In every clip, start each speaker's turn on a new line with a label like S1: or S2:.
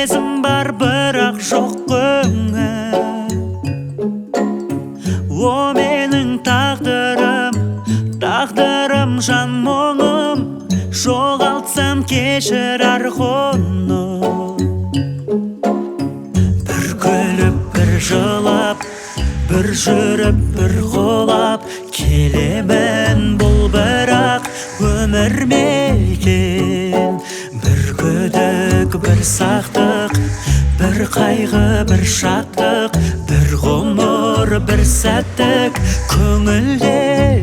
S1: сезім бар бірақ жоқ көңіл. О менің тағдырым жан мұңым, жоғалтсам кешір арқоны. Бір күліп бір жылап, бір жүріп бір қолап келемін, бұл бірақ өмір ме екен? Бір күдік бір сақтық, бір қайғы бір шаттық, бір ғұмыр бір сәттік көңілде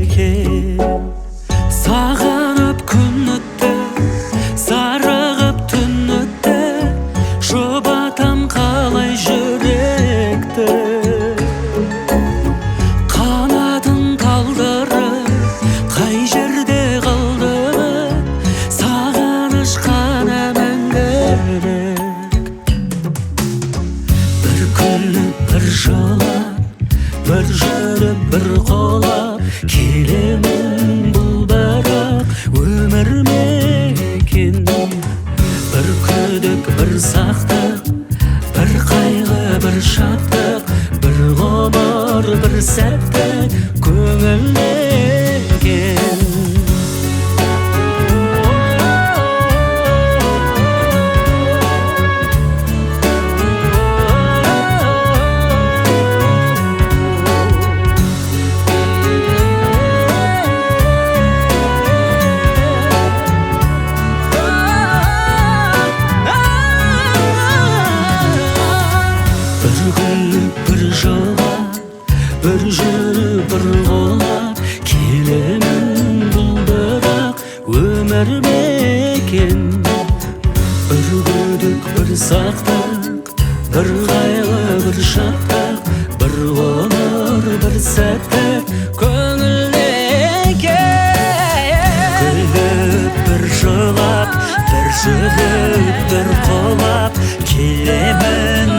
S1: екен. Сағынып күн өтті, зарығып түн өтті, жұбатам қалай жүректі. Қанатын талдырып қай жерде қалды, сағыныш қана мәңгілік. Бір күліп бір жылап, бір жүріп бір қолап келемін, бұл бірақ өмір ме екен? Бір күдік бір сақтық, бір қайғы бір шаттық, бір ғұмыр бір сәттік көңілде екен. Бір жылап, бір жүріп бір қолап келемін, бұл бірақ өмір ме екен? Бір күдік бір сақтық, бір қайғы бір шаттық, бір ғұмыр бір сәттік көңілде екен. Күліп бір жылап, бір жүріп бір қолап келемін,